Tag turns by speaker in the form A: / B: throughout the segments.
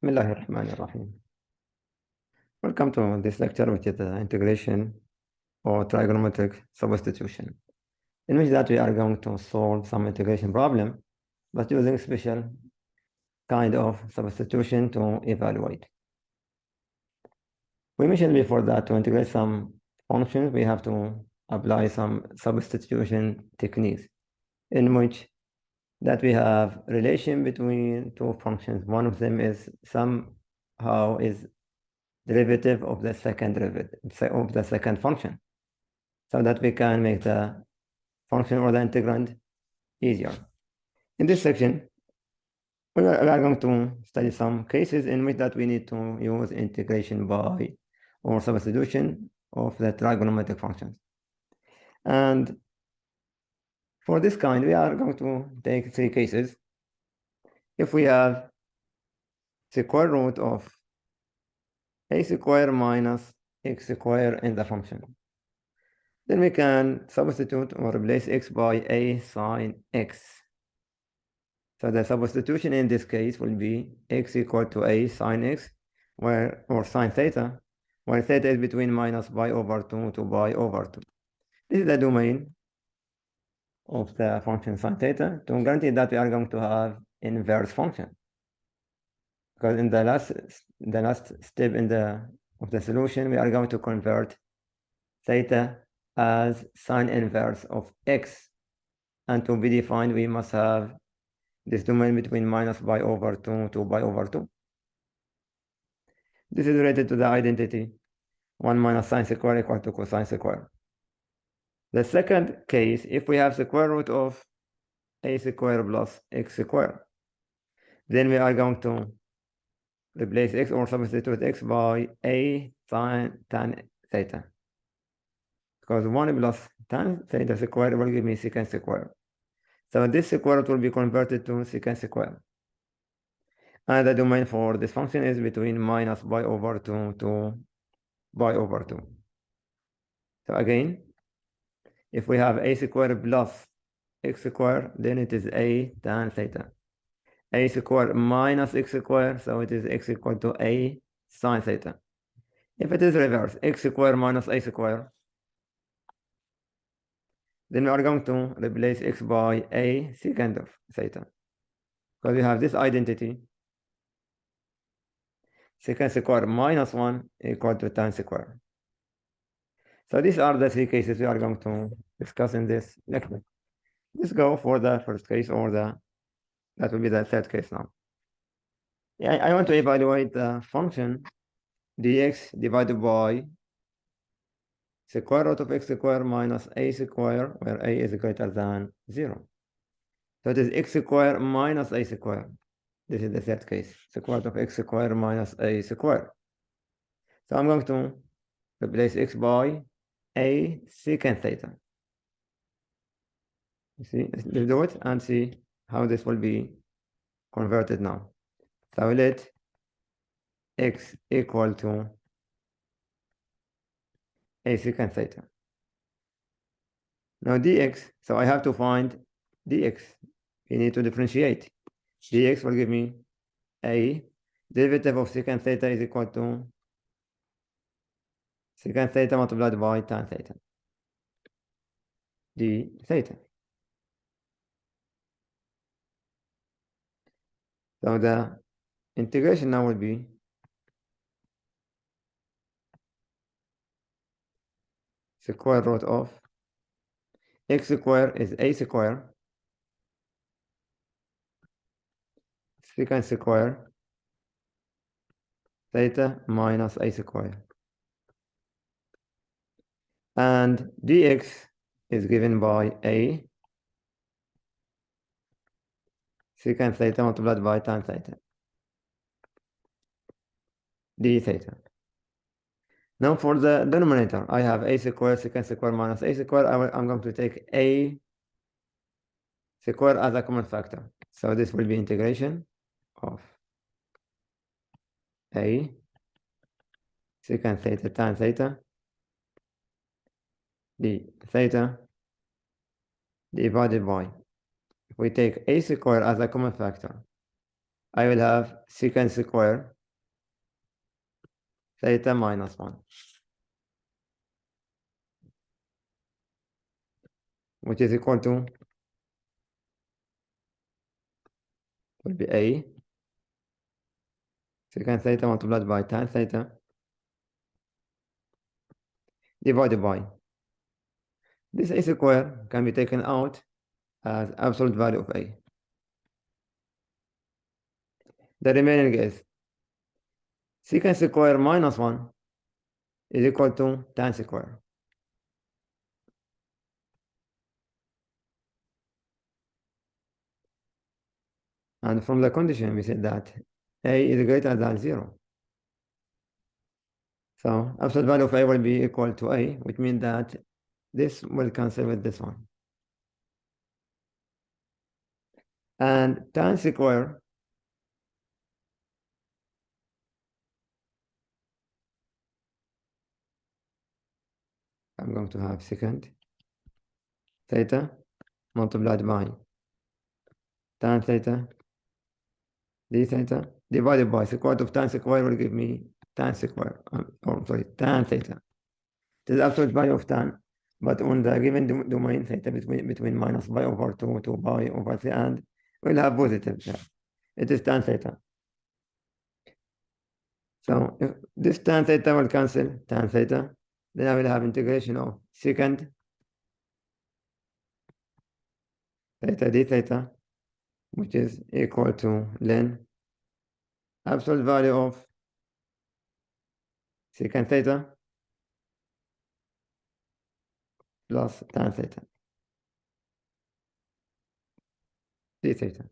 A: Bismillahirrahmanirrahim. Welcome to this lecture, which is the integration or trigonometric substitution, in which that we are going to solve some integration problem, but using special kind of substitution to evaluate. We mentioned before that to integrate some functions, we have to apply some substitution techniques, in which that we have relation between two functions. One of them is somehow is derivative of the second derivative of the second function, so that we can make the function or the integrand easier. In this section, we are going to study some cases in which that we need to use integration by or substitution of the trigonometric functions. And for this kind, we are going to take three cases. If we have the square root of a square minus x square in the function, then we can substitute or replace x by a sine x. So the substitution in this case will be x equal to a sine x, or sine theta, where theta is between minus pi over 2 to pi over 2. This is the domain of the function sine theta, to guarantee that we are going to have inverse function. Because in the last step of the solution, we are going to convert theta as sine inverse of x, and to be defined, we must have this domain between minus pi over 2 to pi over 2. This is related to the identity 1 minus sine square equal to cosine square. The second case, if we have square root of a square plus x square, then we are going to replace x or substitute x by a sine tan theta, because 1 plus tan theta square will give me secant square. So this square root will be converted to secant square. And the domain for this function is between minus pi over 2 to pi over 2. So again, if we have a square plus x square, then it is a tan theta. A square minus x square, so it is x equal to a sine theta. If it is reverse, x square minus a square, then we are going to replace x by a secant of theta, because we have this identity secant square minus 1 equal to tan square. So these are the three cases we are going to discuss in this lecture. Let's go for the first case, or that will be the third case now. Yeah, I want to evaluate the function dx divided by square root of x square minus a square, where a is greater than 0. So it is x square minus a square. This is the third case, square root of x square minus a square. So I'm going to replace x by a secant theta. You see, let's do it and see how this will be converted now. So let x equal to a secant theta. Now dx, so I have to find dx. We need to differentiate. Dx will give me a derivative of secant theta is equal to secant theta multiplied by tan theta, d theta. So the integration now will be square root of x square is a square, secant square theta minus a square, and dx is given by a secant theta multiplied by tan theta, d theta. Now for the denominator, I have a square secant square minus a square. I'm going to take a square as a common factor. So this will be integration of a secant theta tan theta d theta divided by, if we take a square as a common factor, I will have secant square theta minus 1, which is equal to, will be A secant theta multiplied by tan theta divided by, this A square can be taken out as absolute value of A. The remaining is secant square minus 1 is equal to tan square. And from the condition, we said that A is greater than 0. So absolute value of A will be equal to A, which means that this will cancel with this one. And tan square I'm going to have secant theta multiplied by tan theta d theta divided by square root of tan square will give me tan square, tan theta. It is absolute value of tan, but on the given domain theta between minus pi over 2 to pi over 3, and we'll have positive there. It is tan theta. So if this tan theta will cancel tan theta, then I will have integration of secant theta d theta, which is equal to ln absolute value of secant theta plus tan theta d theta.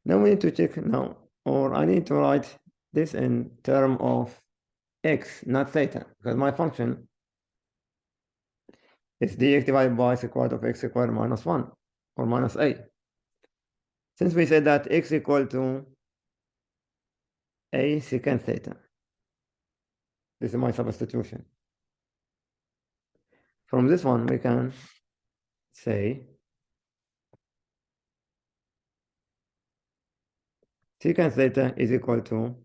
A: Now we need to check now, or I need to write this in term of x, not theta, because my function is dx divided by square root of x squared minus 1, or minus a. Since we said that x equal to a secant theta, this is my substitution. From this one, we can say secant theta is equal to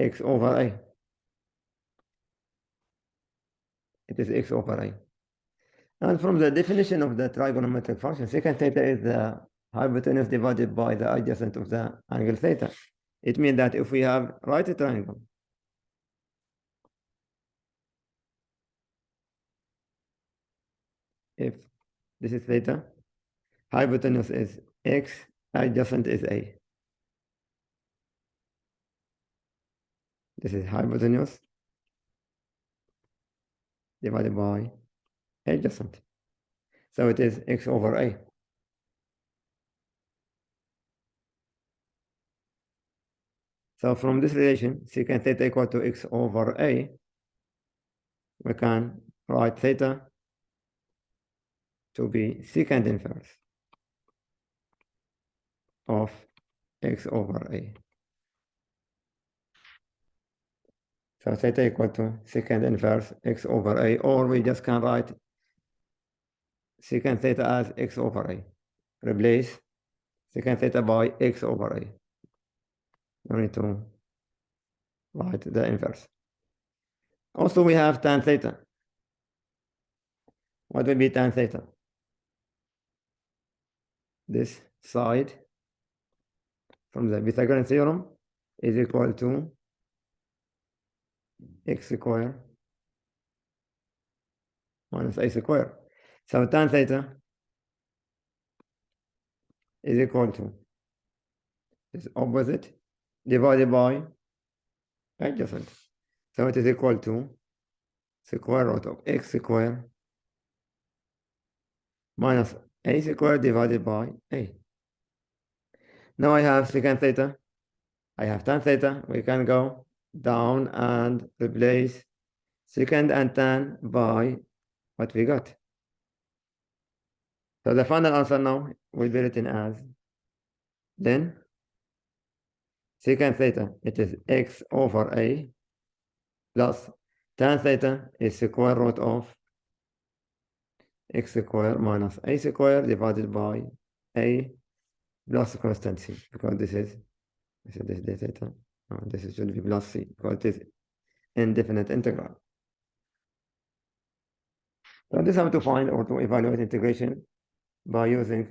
A: x over a. It is x over a. And from the definition of the trigonometric function, secant theta is the hypotenuse divided by the adjacent of the angle theta. It means that if we have right triangle, if this is theta, hypotenuse is x, adjacent is a. This is hypotenuse divided by adjacent. So it is x over a. So from this relation, secant theta equal to x over a, we can write theta to be secant inverse of x over a. So theta equal to secant inverse x over a, or we just can write secant theta as x over a. Replace secant theta by x over a. We need to write the inverse. Also, we have tan theta. What will be tan theta? This side from the Pythagorean theorem is equal to x square minus a square. So tan theta is equal to this opposite divided by adjacent. So it is equal to square root of x square minus a square divided by a. Now I have secant theta, I have tan theta. We can go down and replace secant and tan by what we got. So the final answer now will be written as then secant theta, it is x over a plus tan theta is square root of x square minus a square divided by a plus constant c, because this is d theta. This should be plus c, because it is indefinite integral. So this is how to find or to evaluate integration by using